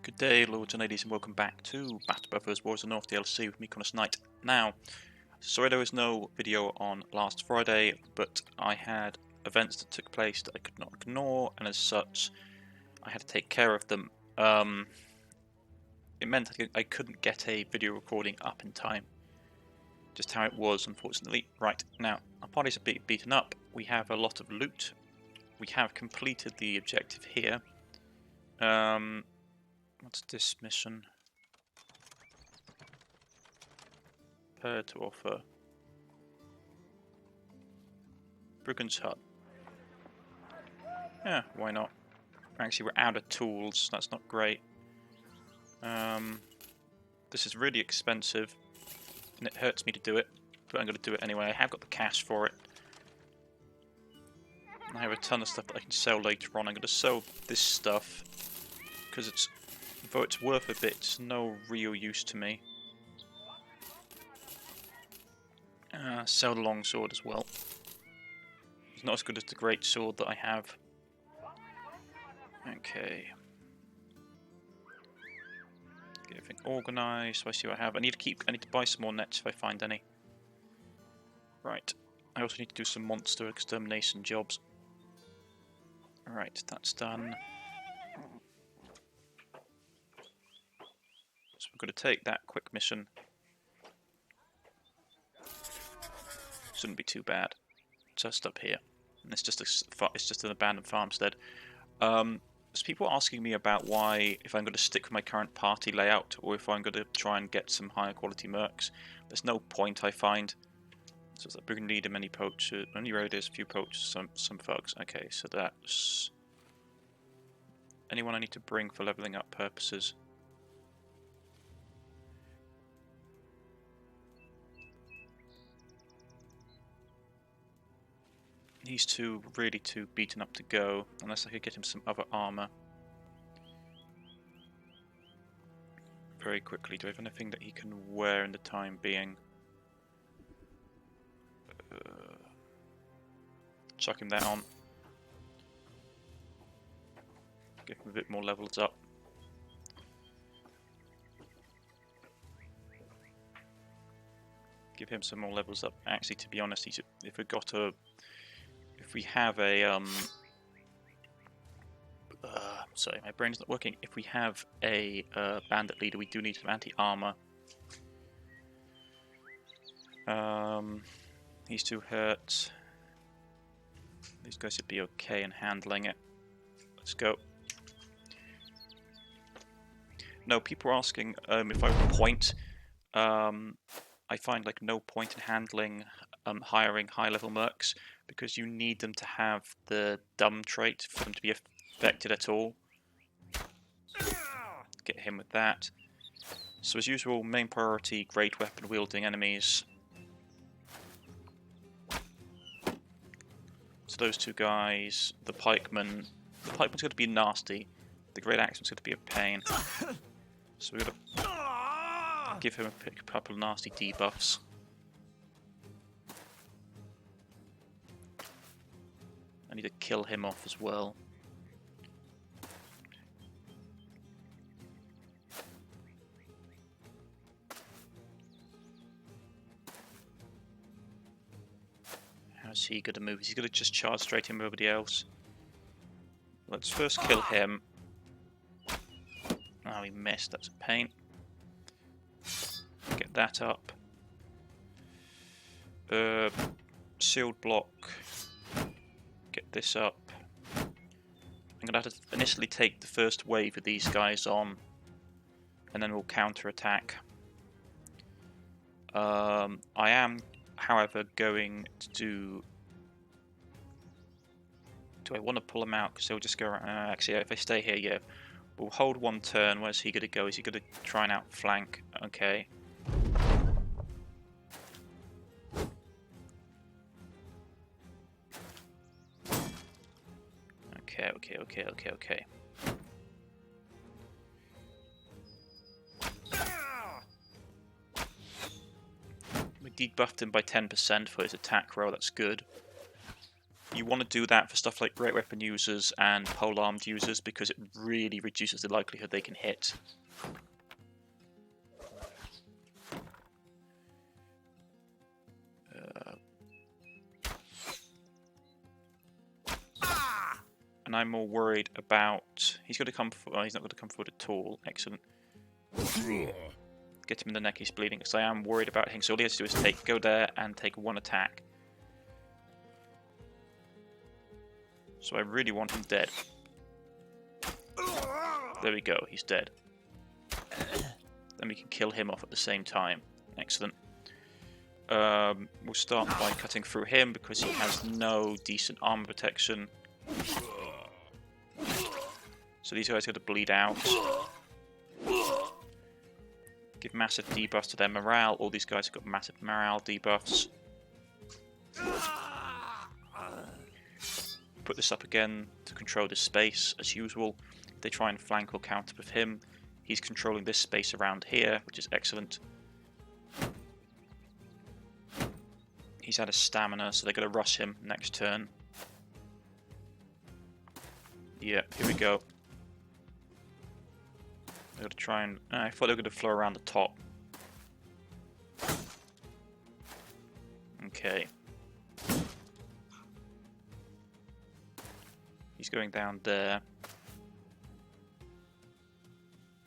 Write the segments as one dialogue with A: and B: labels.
A: Good day, lords and ladies, and welcome back to Battle Brothers Wars of the North DLC with me, Cornish-Knight. Now, sorry there was no video on last Friday, but I had events that took place that I could not ignore, and as such, I had to take care of them. It meant I couldn't get a video recording up in time. Just how it was, unfortunately. Right, now, our party's a bit beaten up. We have a lot of loot. We have completed the objective here. What's this mission? Prepare to offer. Brigand's Hut. Yeah, why not? Actually, we're out of tools. That's not great. This is really expensive, and it hurts me to do it, but I'm going to do it anyway. I have got the cash for it. I have a ton of stuff that I can sell later on. I'm going to sell this stuff because it's, though it's worth a bit, it's no real use to me. Sell the longsword as well. It's not as good as the great sword that I have. Okay. Get everything organised. So I see what I have. I need to buy some more nets if I find any. Right. I also need to do some monster extermination jobs. Alright, that's done. So we're going to take that quick mission. Shouldn't be too bad. Just up here, and it's just an abandoned farmstead. There's people asking me about why, if I'm going to stick with my current party layout, or if I'm going to try and get some higher quality mercs. There's no point, I find. So it's like we're going to need many poachers, many raiders, few poachers, some thugs. Okay, so that's anyone I need to bring for leveling up purposes. He's really too beaten up to go, unless I could get him some other armor. Very quickly, do I have anything that he can wear in the time being? Chuck him that on. Give him a bit more levels up. Give him some more levels up. Actually, to be honest, if we have a sorry, my brain's not working. If we have a bandit leader, we do need some anti-armor. He's too hurt. These guys should be okay in handling it. Let's go. No, people are asking if I would point. I find like no point in handling hiring high-level mercs because you need them to have the dumb trait for them to be affected at all. Get him with that. So as usual, main priority, great weapon wielding enemies. So those two guys, the pikeman's going to be nasty. The great axeman's going to be a pain. So we're going to give him a couple of nasty debuffs. I need to kill him off as well. How's he going to move? Is he going to just charge straight in with everybody else? Let's first kill him. Oh, he missed. That's a pain. Get that up. Sealed block. Get this up. I'm going to have to initially take the first wave of these guys on, and then we'll counter-attack. I am, however, going to do... Do I want to pull him out? Because they'll just go around... actually, if I stay here, yeah. We'll hold one turn. Where's he going to go? Is he going to try and outflank? Okay. Okay. We debuffed him by 10% for his attack roll, that's good. You want to do that for stuff like great weapon users and polearmed users because it really reduces the likelihood they can hit. And I'm more worried about... He's going to come forward. Oh, he's not going to come forward at all. Excellent. Get him in the neck, he's bleeding. Because I am worried about him. So all he has to do is go there and take one attack. So I really want him dead. There we go, he's dead. Then we can kill him off at the same time. Excellent. We'll start by cutting through him because he has no decent armor protection. So these guys are going to bleed out. Give massive debuffs to their morale. All these guys have got massive morale debuffs. Put this up again to control this space as usual. If they try and flank or counter with him, he's controlling this space around here, which is excellent. He's out of stamina, so they're going to rush him next turn. Yeah, here we go. They're going to try and... I thought they were going to flow around the top. Okay. He's going down there.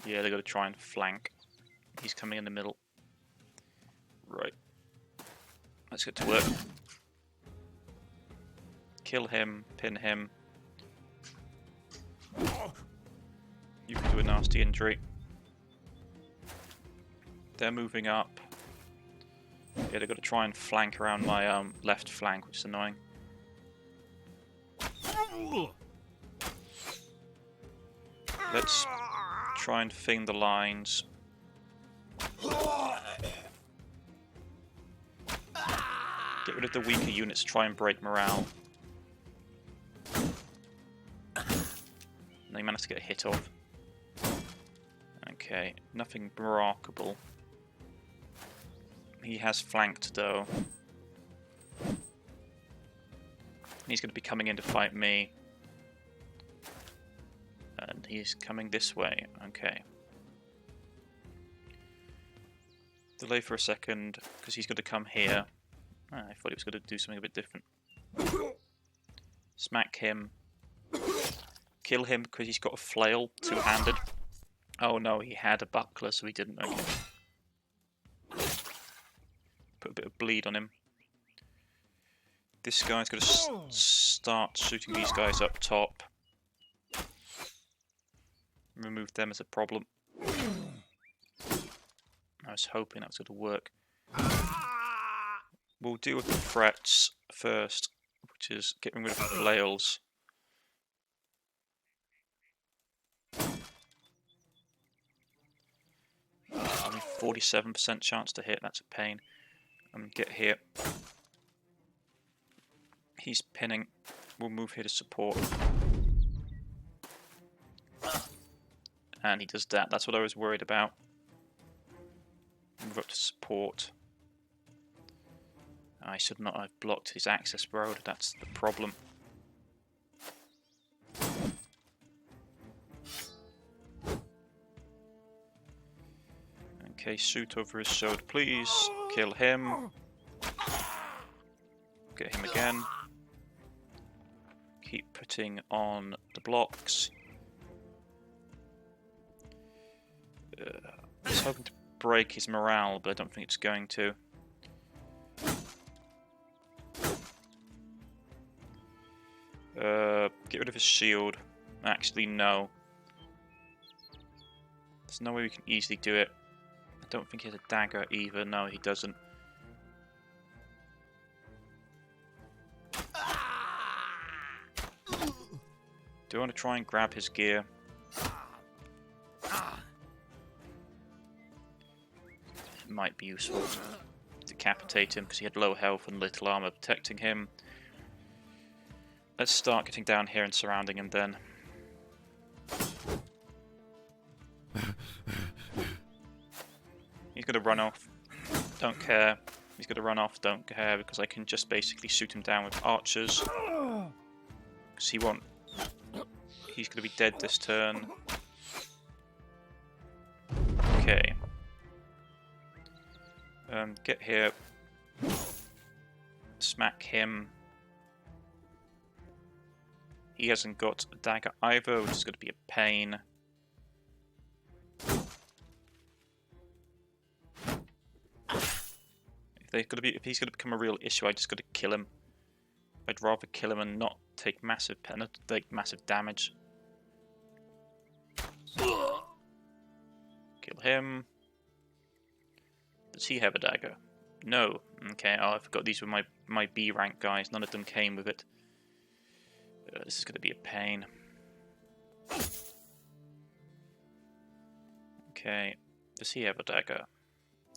A: Yeah, they're going to try and flank. He's coming in the middle. Right. Let's get to work. Kill him, pin him. You can do a nasty injury. They're moving up. Yeah, they've got to try and flank around my left flank, which is annoying. Let's try and thing the lines. Get rid of the weaker units, try and break morale. They managed to get a hit off. Okay, nothing remarkable. He has flanked though. He's going to be coming in to fight me. And he's coming this way. Okay. Delay for a second, because he's going to come here. I thought he was going to do something a bit different. Smack him. Kill him because he's got a flail, two-handed. Oh no, he had a buckler, so he didn't. Okay. Put a bit of bleed on him. This guy's going to start shooting these guys up top. Remove them as a problem. I was hoping that was going to work. We'll deal with the threats first, which is getting rid of the flails. Only 47% chance to hit, that's a pain. Get here. He's pinning. We'll move here to support. And he does that. That's what I was worried about. Move up to support. I should not have blocked his access road. That's the problem. Okay, shoot over his shoulder, please. Kill him. Get him again. Keep putting on the blocks. I was hoping to break his morale, but I don't think it's going to. Get rid of his shield. Actually, no. There's no way we can easily do it. I don't think he has a dagger either. No, he doesn't. Do I want to try and grab his gear? It might be useful to decapitate him because he had low health and little armor protecting him. Let's start getting down here and surrounding him then. He's going to run off. Don't care. He's going to run off. Don't care because I can just basically shoot him down with archers. Because he won't... He's going to be dead this turn. Okay. Get here. Smack him. He hasn't got a dagger either, which is going to be a pain. If he's going to become a real issue, I just got to kill him. I'd rather kill him and not take massive damage. Kill him. Does he have a dagger? No. Okay, oh, I forgot these were my B rank guys. None of them came with it. This is going to be a pain. Okay. Does he have a dagger?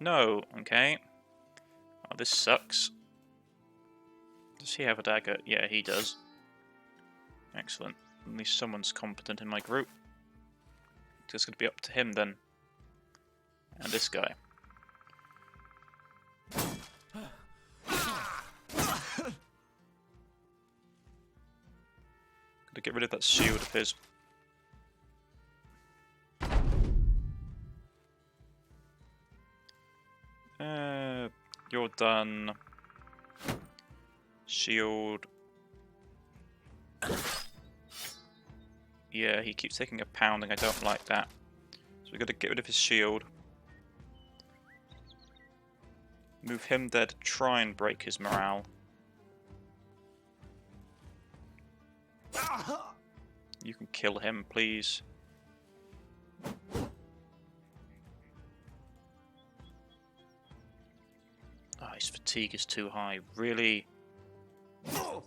A: No. Okay. Oh, this sucks. Does he have a dagger? Yeah, he does. Excellent. At least someone's competent in my group. It's going to be up to him then. And this guy. Gotta get rid of that shield of his. You're done. Shield. Yeah, he keeps taking a pounding. I don't like that. So we've got to get rid of his shield. Move him there to try and break his morale. You can kill him, please. Oh, his fatigue is too high. Really? I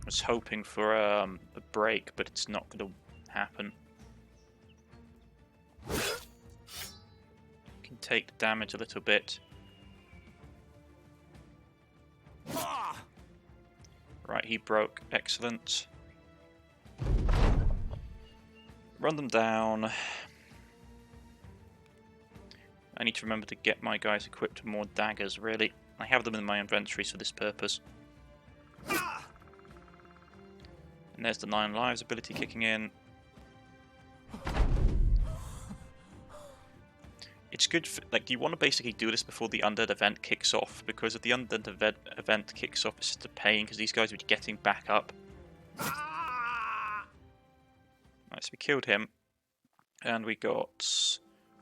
A: was hoping for a break, but it's not going to happen. Can take the damage a little bit. Right, he broke. Excellent. Run them down. I need to remember to get my guys equipped with more daggers, really. I have them in my inventories for this purpose. And there's the 9 lives ability kicking in. It's good for, like, you want to basically do this before the undead event kicks off, because if the undead event kicks off, it's just a pain, because these guys will be getting back up. Right, so we killed him, and we got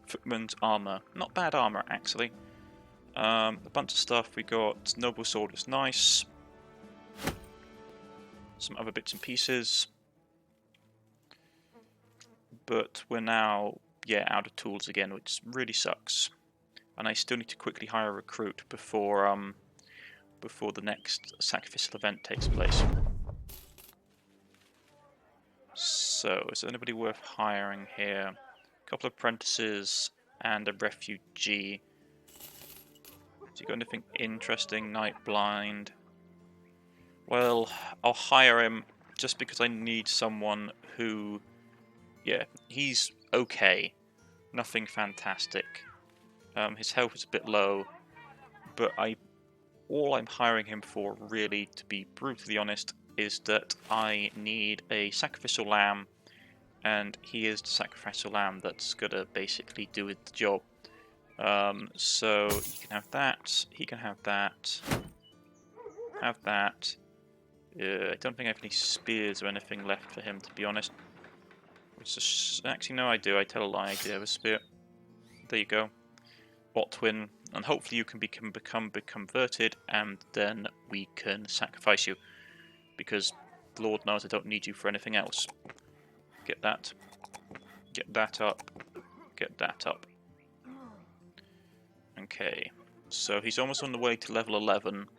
A: Footman's armor. Not bad armor, actually. A bunch of stuff. We got Noble Sword, was nice. Some other bits and pieces. But we're now, yeah, out of tools again, which really sucks. And I still need to quickly hire a recruit before the next sacrificial event takes place. So, is there anybody worth hiring here? A couple of apprentices and a refugee. Has he got anything interesting? Night Blind. Well, I'll hire him just because I need someone who, yeah, he's okay. Nothing fantastic. His health is a bit low, but all I'm hiring him for, really, to be brutally honest, is that I need a sacrificial lamb, and he is the sacrificial lamb that's gonna basically do the job. So he can have that, he can have that, have that. I don't think I have any spears or anything left for him, to be honest. Actually, no, I do. I tell a lie. I do have a spear. There you go. Otwin, and hopefully you can become converted, and then we can sacrifice you. Because Lord knows I don't need you for anything else. Get that. Get that up. Get that up. Okay. So he's almost on the way to level 11.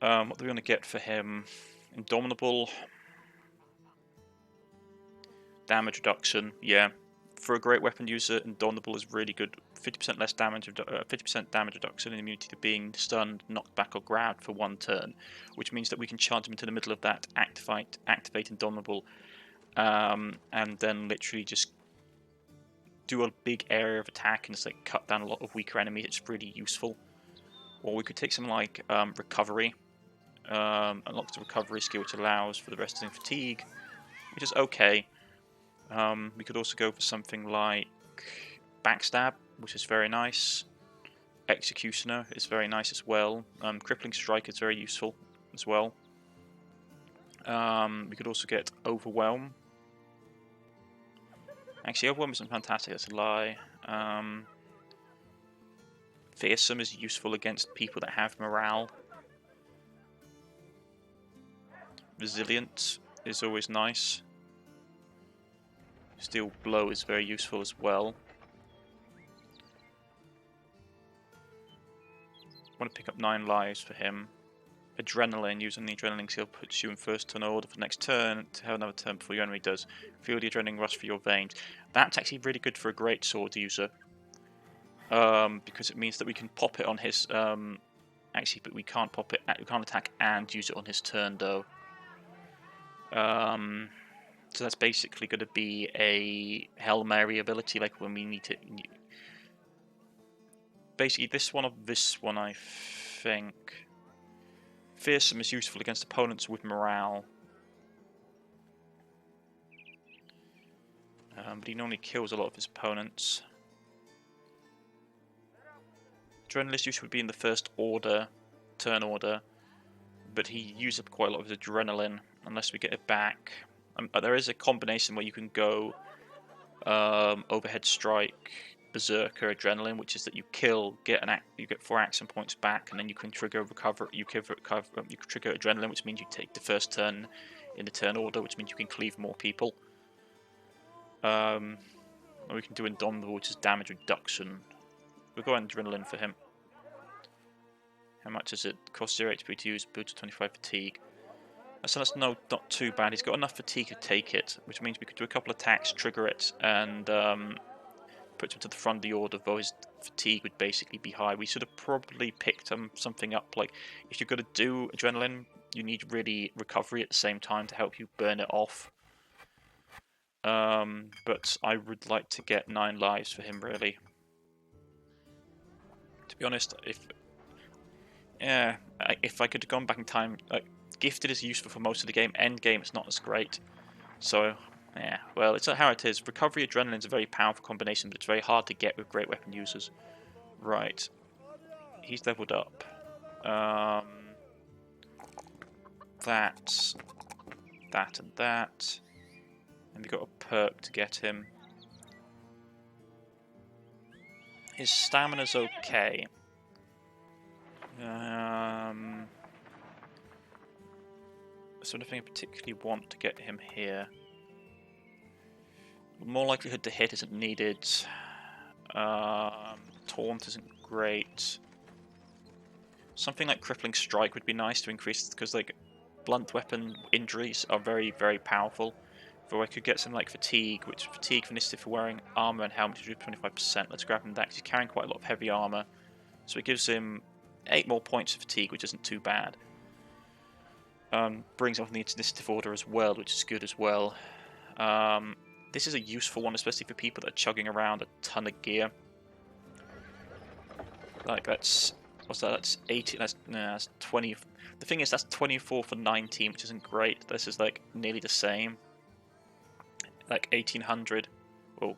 A: What do we want to get for him? Indomitable. Damage reduction, yeah. For a great weapon user, Indomitable is really good. 50% less damage, 50% damage reduction and immunity to being stunned, knocked back, or grabbed for 1 turn, which means that we can charge him into the middle of that, activate Indomitable, and then literally just do a big area of attack and just like cut down a lot of weaker enemies. It's really useful. Or we could take something like recovery. Unlocks the recovery skill, which allows for the resting fatigue, which is okay. We could also go for something like backstab, which is very nice. Executioner is very nice as well. Crippling strike is very useful as well. We could also get overwhelm. Actually, overwhelm isn't fantastic, that's a lie. Fearsome is useful against people that have morale. Resilient is always nice. Steel blow is very useful as well. I want to pick up 9 lives for him. Adrenaline, using the adrenaline skill puts you in first turn order for the next turn to have another turn before your enemy does. Feel the adrenaline rush for your veins. That's actually really good for a great sword user. Because it means that we can pop it on his actually, but we can't pop it, we can't attack and use it on his turn though. So that's basically going to be a Hail Mary ability, like when we need to. Basically, this one or this one, I think. Fearsome is useful against opponents with morale. But he normally kills a lot of his opponents. Adrenaline use would be in the first order, turn order, but he uses up quite a lot of his adrenaline unless we get it back. There is a combination where you can go overhead strike, berserker, adrenaline, which is that you kill, you get 4 action points back, and then you can trigger recover. You can trigger adrenaline, which means you take the first turn in the turn order, which means you can cleave more people. Or we can do Indomitable, which is damage reduction. We'll go on adrenaline for him. How much is it? Cost 0 HP to use, boost 25 fatigue. So that's not too bad. He's got enough fatigue to take it, which means we could do a couple of attacks, trigger it, and put him to the front of the order, though his fatigue would basically be high. We should have probably picked something up, like, if you're going to do adrenaline, you need really recovery at the same time to help you burn it off. But I would like to get 9 lives for him, really. To be honest, if I could have gone back in time, Gifted is useful for most of the game. End game, it's not as great. So, yeah, well, it's how it is. Recovery adrenaline is a very powerful combination, but it's very hard to get with great weapon users. Right, he's leveled up. That, and that, and we got a perk to get him. His stamina's okay. So nothing I particularly want to get him here. More likelihood to hit isn't needed. Taunt isn't great. Something like crippling strike would be nice to increase, because like blunt weapon injuries are very, very powerful. Though I could get something like fatigue, which fatigue for initiative for wearing armor and helmet is 25%. Let's grab him that, because he's carrying quite a lot of heavy armor. So it gives him 8 more points of fatigue, which isn't too bad. Brings up the initiative order as well, which is good as well. This is a useful one, especially for people that are chugging around a ton of gear. Like what's that? That's 80. That's 20. The thing is, that's 24 for 19, which isn't great. This is like nearly the same. Like 1800 or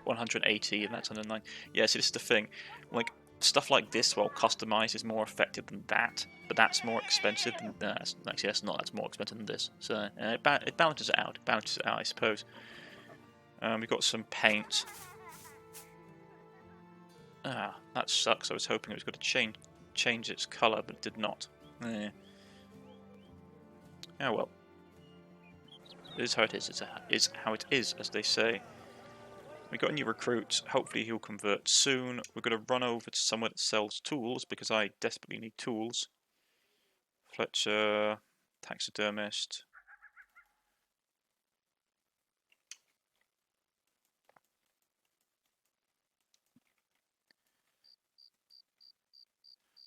A: 180, and that's under 9. Yeah, so this is the thing. Like stuff like this, well, customized is more effective than that, but that's more expensive than actually that's not. That's more expensive than this. So it balances it out. It balances it out, I suppose. We've got some paint. Ah, that sucks. I was hoping it was going to change its colour, but it did not. Oh well. It is how it is. It's how it is, as they say. We got a new recruit. Hopefully he'll convert soon. We're going to run over to somewhere that sells tools, because I desperately need tools. Fletcher, taxidermist.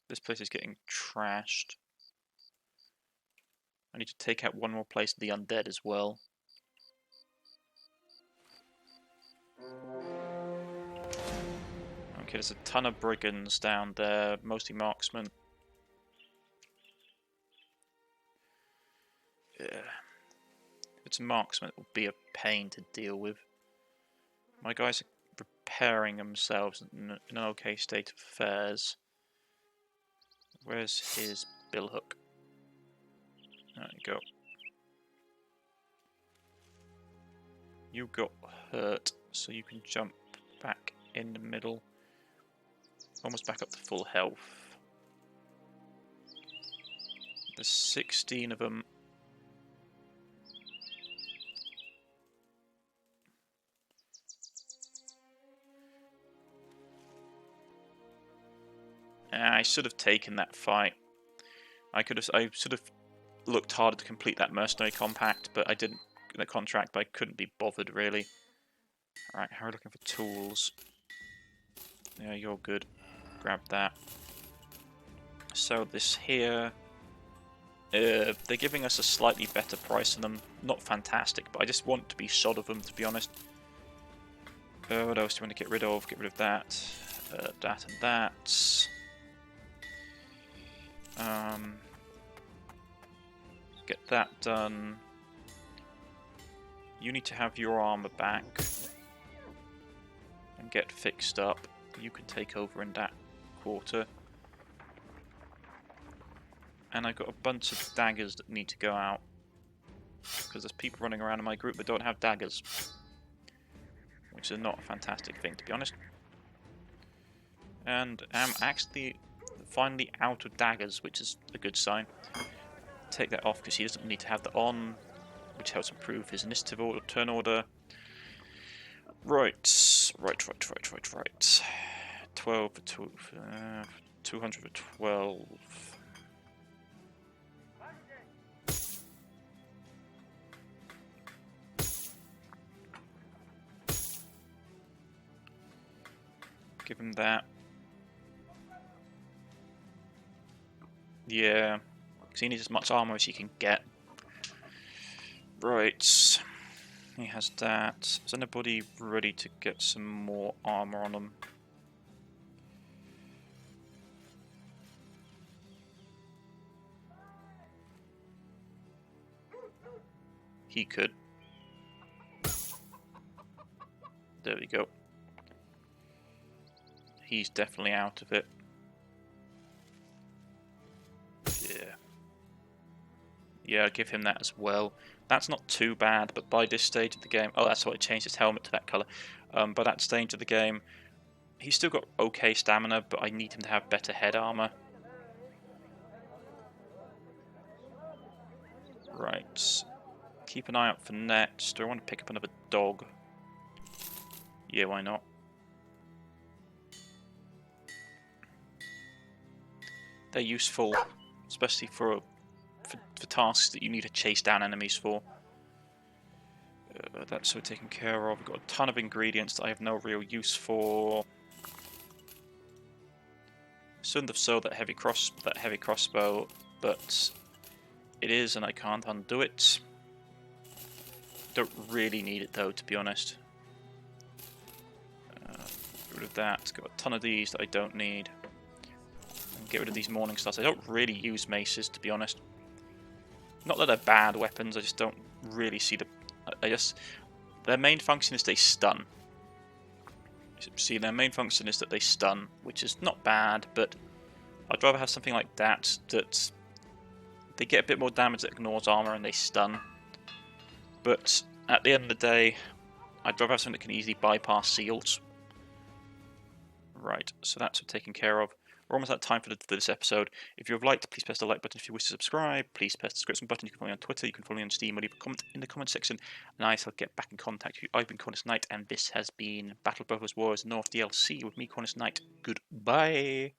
A: This place is getting trashed. I need to take out one more place of the undead as well. Okay, there's a ton of brigands down there, mostly marksmen. If it's a marksman, it will be a pain to deal with. My guys are repairing themselves in an okay state of affairs. Where's his billhook? There you go. You got hurt, so you can jump back in the middle. Almost back up to full health. There's 16 of them. I should have taken that fight. I should have looked harder to complete that mercenary compact, but I didn't. The contract, but I couldn't be bothered really. Alright, how are we looking for tools? Yeah, you're good. Grab that. So this here, they're giving us a slightly better price on them. Not fantastic, but I just want to be shot of them, to be honest. What else do you want to get rid of? Get rid of that, that and that. Get that done. You need to have your armor back and get fixed up. You can take over in that quarter. And I've got a bunch of daggers that need to go out. Because there's people running around in my group that don't have daggers. Which is not a fantastic thing, to be honest. And I'm actually finally out of daggers, which is a good sign. Take that off because he doesn't need to have that on, which helps improve his initiative order, turn order. Right. 12 for 200 for 12. Give him that. Yeah, because he needs as much armor as he can get. Right. He has that. Is anybody ready to get some more armor on him? He could. There we go. He's definitely out of it. Yeah, I'll give him that as well. That's not too bad, but by this stage of the game... Oh, that's why I changed his helmet to that colour. By that stage of the game, he's still got okay stamina, but I need him to have better head armour. Right. Keep an eye out for nets. Do I want to pick up another dog? Yeah, why not? They're useful, especially for tasks that you need to chase down enemies for. That's what we're taken care of. We've got a ton of ingredients that I have no real use for. Shouldn't have sold that heavy crossbow, but it is, and I can't undo it. Don't really need it though, to be honest. Get rid of that. Got a ton of these that I don't need. And get rid of these morning stars. I don't really use maces, to be honest. Not that they're bad weapons, I just don't really see the... Their main function is they stun. See, their main function is that they stun, which is not bad, but I'd rather have something like that, that they get a bit more damage that ignores armor and they stun. But at the end of the day, I'd rather have something that can easily bypass seals. Right, so that's taken care of. We're almost out of time for this episode. If you have liked, please press the like button. If you wish to subscribe, please press the subscription button. You can follow me on Twitter, you can follow me on Steam, or leave a comment in the comment section, and I shall get back in contact with you. I've been Cornish-Knight, and this has been Battle Brothers Wars North DLC with me, Cornish-Knight. Goodbye!